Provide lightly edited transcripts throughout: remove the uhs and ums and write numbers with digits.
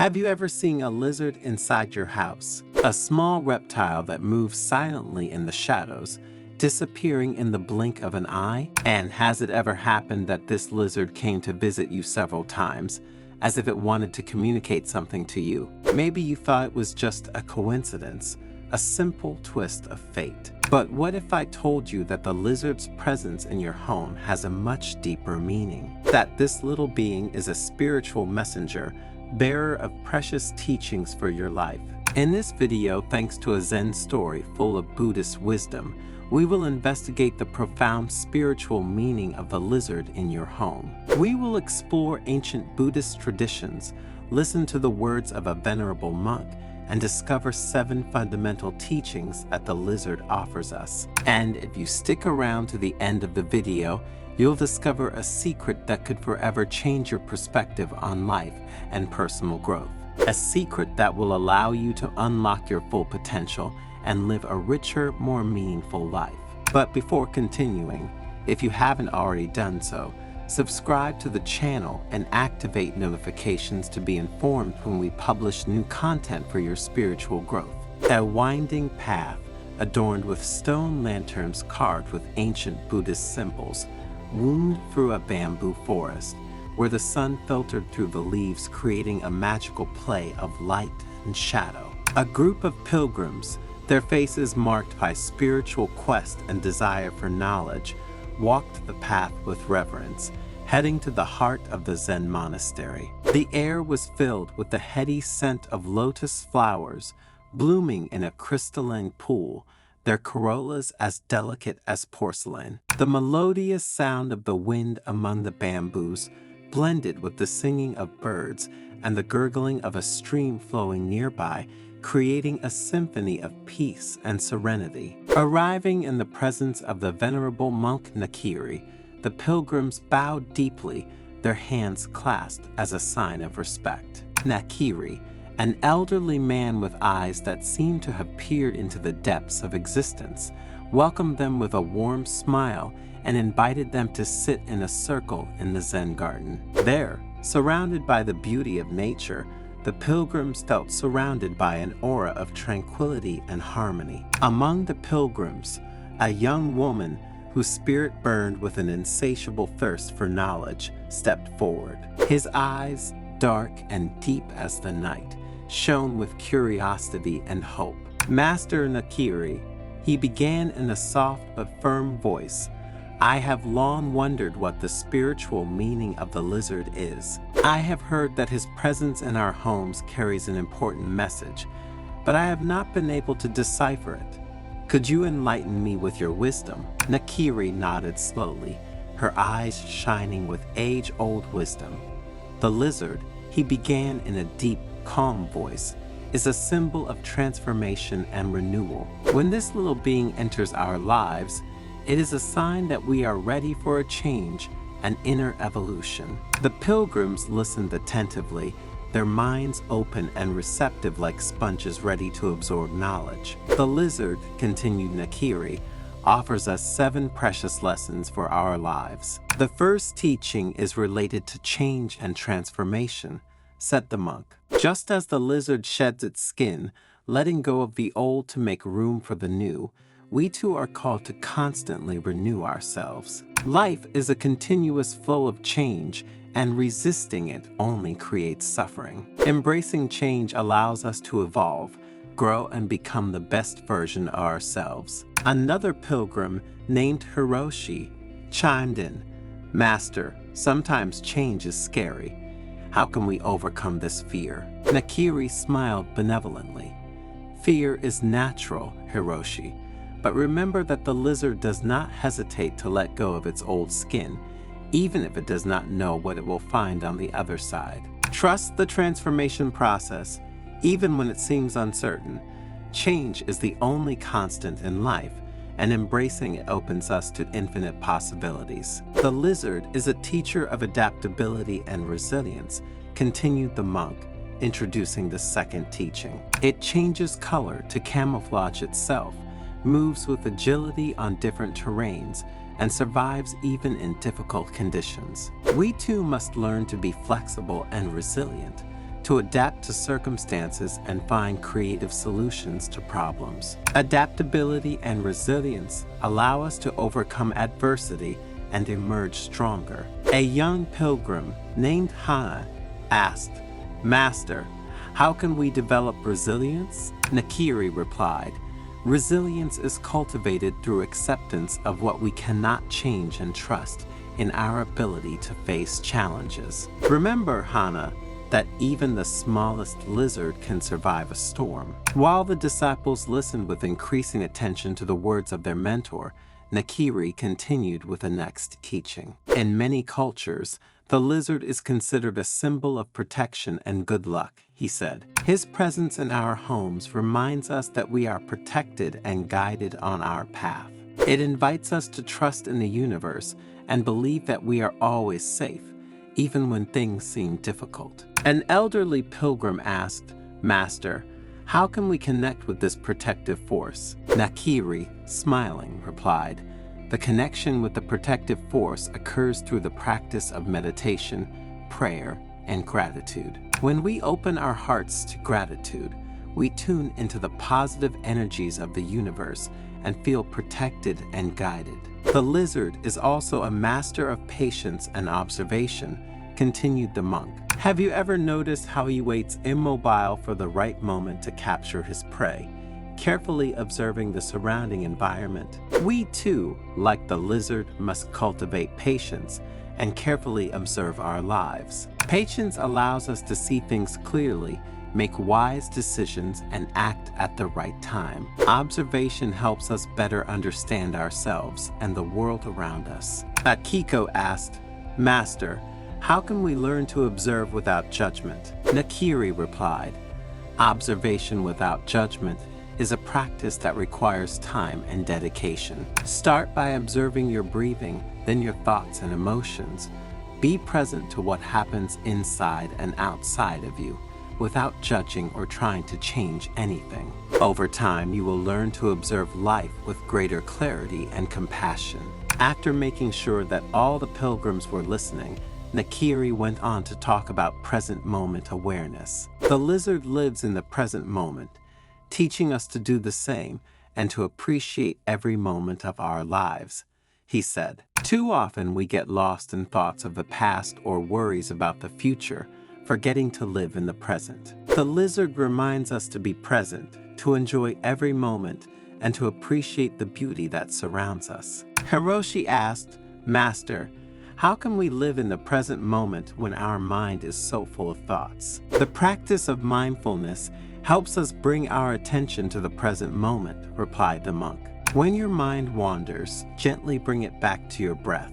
Have you ever seen a lizard inside your house? A small reptile that moves silently in the shadows, disappearing in the blink of an eye? And has it ever happened that this lizard came to visit you several times, as if it wanted to communicate something to you? Maybe you thought it was just a coincidence, a simple twist of fate. But what if I told you that the lizard's presence in your home has a much deeper meaning? That this little being is a spiritual messenger, bearer of precious teachings for your life. In this video, thanks to a Zen story full of Buddhist wisdom, we will investigate the profound spiritual meaning of the lizard in your home. We will explore ancient Buddhist traditions, listen to the words of a venerable monk, and discover 7 fundamental teachings that the lizard offers us. And if you stick around to the end of the video, you'll discover a secret that could forever change your perspective on life and personal growth. A secret that will allow you to unlock your full potential and live a richer, more meaningful life. But before continuing, if you haven't already done so, subscribe to the channel and activate notifications to be informed when we publish new content for your spiritual growth. A winding path adorned with stone lanterns carved with ancient Buddhist symbols wound through a bamboo forest where the sun filtered through the leaves, creating a magical play of light and shadow. A group of pilgrims, their faces marked by spiritual quest and desire for knowledge, walked the path with reverence, heading to the heart of the Zen monastery. The air was filled with the heady scent of lotus flowers blooming in a crystalline pool, their corollas as delicate as porcelain. The melodious sound of the wind among the bamboos blended with the singing of birds and the gurgling of a stream flowing nearby, creating a symphony of peace and serenity. Arriving in the presence of the venerable monk Nakìri, the pilgrims bowed deeply, their hands clasped as a sign of respect. Nakìri, an elderly man with eyes that seemed to have peered into the depths of existence, welcomed them with a warm smile and invited them to sit in a circle in the Zen garden. There, surrounded by the beauty of nature, the pilgrims felt surrounded by an aura of tranquility and harmony. Among the pilgrims, a young woman whose spirit burned with an insatiable thirst for knowledge stepped forward. His eyes, dark and deep as the night, shone with curiosity and hope. Master Nakìri, he began in a soft but firm voice, "I have long wondered what the spiritual meaning of the lizard is. I have heard that his presence in our homes carries an important message, but I have not been able to decipher it. Could you enlighten me with your wisdom?" Nakìri nodded slowly, her eyes shining with age-old wisdom. The lizard, he began in a deep, calm voice, is a symbol of transformation and renewal. When this little being enters our lives, it is a sign that we are ready for a change, an inner evolution. The pilgrims listened attentively, their minds open and receptive like sponges ready to absorb knowledge. The lizard, continued Nakìri, offers us 7 precious lessons for our lives. The first teaching is related to change and transformation, said the monk. Just as the lizard sheds its skin, letting go of the old to make room for the new, we too are called to constantly renew ourselves. Life is a continuous flow of change, and resisting it only creates suffering. Embracing change allows us to evolve, grow, and become the best version of ourselves. Another pilgrim named Hiroshi chimed in, "Master, sometimes change is scary. How can we overcome this fear?" Nakìri smiled benevolently. "Fear is natural, Hiroshi, but remember that the lizard does not hesitate to let go of its old skin, even if it does not know what it will find on the other side. Trust the transformation process, even when it seems uncertain. Change is the only constant in life, and embracing it opens us to infinite possibilities." The lizard is a teacher of adaptability and resilience, continued the monk, introducing the second teaching. It changes color to camouflage itself, moves with agility on different terrains, and survives even in difficult conditions. We too must learn to be flexible and resilient, to adapt to circumstances and find creative solutions to problems. Adaptability and resilience allow us to overcome adversity and emerge stronger. A young pilgrim named Hana asked, "Master, how can we develop resilience?" Nakìri replied, "Resilience is cultivated through acceptance of what we cannot change and trust in our ability to face challenges. Remember, Hana, that even the smallest lizard can survive a storm." While the disciples listened with increasing attention to the words of their mentor, Nakìri continued with the next teaching. In many cultures, the lizard is considered a symbol of protection and good luck, he said. His presence in our homes reminds us that we are protected and guided on our path. It invites us to trust in the universe and believe that we are always safe, even when things seem difficult. An elderly pilgrim asked, "Master, how can we connect with this protective force?" Nakìri, smiling, replied, "The connection with the protective force occurs through the practice of meditation, prayer, and gratitude. When we open our hearts to gratitude, we tune into the positive energies of the universe and feel protected and guided." The lizard is also a master of patience and observation, continued the monk. Have you ever noticed how he waits immobile for the right moment to capture his prey, carefully observing the surrounding environment? We too, like the lizard, must cultivate patience and carefully observe our lives. Patience allows us to see things clearly, make wise decisions, and act at the right time. Observation helps us better understand ourselves and the world around us. Akiko asked, "Master, how can we learn to observe without judgment?" Nakìri replied, "Observation without judgment is a practice that requires time and dedication. Start by observing your breathing, then your thoughts and emotions. Be present to what happens inside and outside of you, without judging or trying to change anything. Over time, you will learn to observe life with greater clarity and compassion." After making sure that all the pilgrims were listening, Nakìri went on to talk about present moment awareness. The lizard lives in the present moment, teaching us to do the same and to appreciate every moment of our lives. He said, "Too often we get lost in thoughts of the past or worries about the future, forgetting to live in the present. The lizard reminds us to be present, to enjoy every moment, and to appreciate the beauty that surrounds us." Hiroshi asked, "Master, how can we live in the present moment when our mind is so full of thoughts?" The practice of mindfulness helps us bring our attention to the present moment, replied the monk. When your mind wanders, gently bring it back to your breath,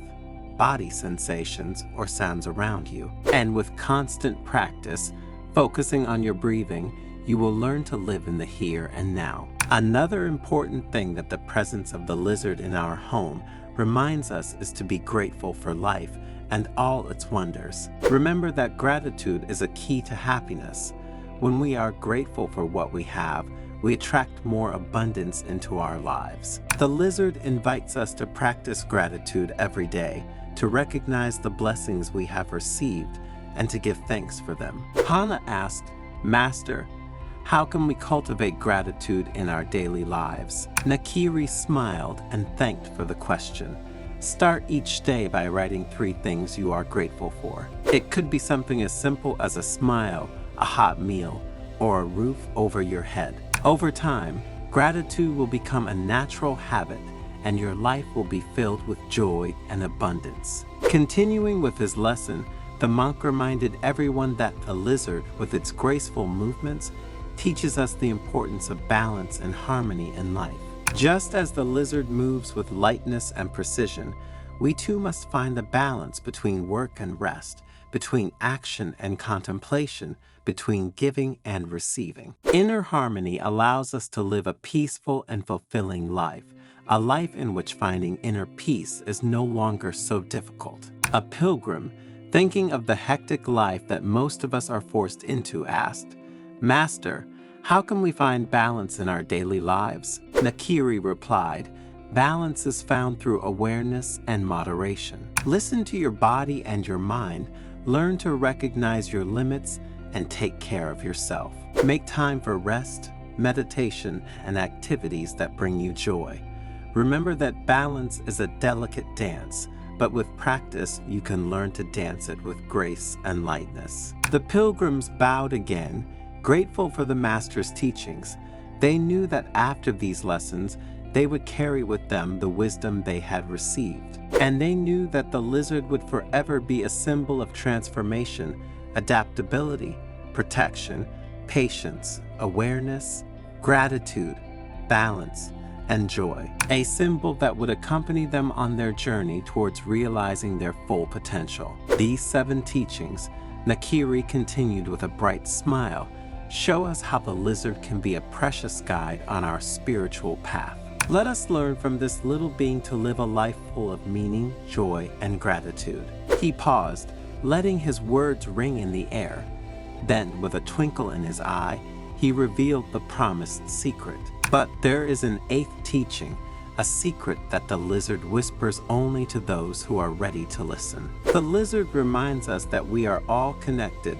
body sensations, or sounds around you. And with constant practice, focusing on your breathing, you will learn to live in the here and now. Another important thing that the presence of the lizard in our home reminds us is to be grateful for life and all its wonders. Remember that gratitude is a key to happiness. When we are grateful for what we have, we attract more abundance into our lives. The lizard invites us to practice gratitude every day, to recognize the blessings we have received, and to give thanks for them. Hana asked, "Master, how can we cultivate gratitude in our daily lives?" Nakìri smiled and thanked for the question. Start each day by writing 3 things you are grateful for. It could be something as simple as a smile, a hot meal, or a roof over your head. Over time, gratitude will become a natural habit, and your life will be filled with joy and abundance. Continuing with his lesson, the monk reminded everyone that the lizard, with its graceful movements, teaches us the importance of balance and harmony in life. Just as the lizard moves with lightness and precision, we too must find the balance between work and rest, between action and contemplation, between giving and receiving. Inner harmony allows us to live a peaceful and fulfilling life, a life in which finding inner peace is no longer so difficult. A pilgrim, thinking of the hectic life that most of us are forced into, asked, "Master, how can we find balance in our daily lives?" Nakìri replied, "Balance is found through awareness and moderation. Listen to your body and your mind, learn to recognize your limits, and take care of yourself. Make time for rest, meditation, and activities that bring you joy. Remember that balance is a delicate dance, but with practice, you can learn to dance it with grace and lightness. The pilgrims bowed again, grateful for the master's teachings. They knew that after these lessons, they would carry with them the wisdom they had received. And they knew that the lizard would forever be a symbol of transformation, adaptability, protection, patience, awareness, gratitude, balance, and joy. A symbol that would accompany them on their journey towards realizing their full potential. These 7 teachings, Nakìri continued with a bright smile, show us how the lizard can be a precious guide on our spiritual path. Let us learn from this little being to live a life full of meaning, joy, and gratitude. He paused, letting his words ring in the air. Then, with a twinkle in his eye, he revealed the promised secret. But there is an 8th teaching, a secret that the lizard whispers only to those who are ready to listen. The lizard reminds us that we are all connected,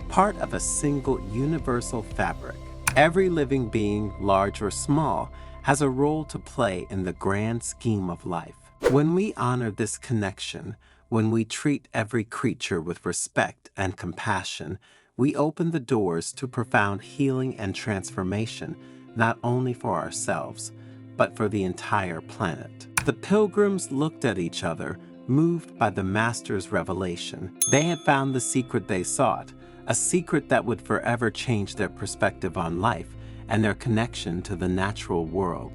part of a single universal fabric. Every living being, large or small, has a role to play in the grand scheme of life. When we honor this connection, when we treat every creature with respect and compassion, we open the doors to profound healing and transformation, not only for ourselves, but for the entire planet. The pilgrims looked at each other, moved by the master's revelation. They had found the secret they sought, a secret that would forever change their perspective on life and their connection to the natural world.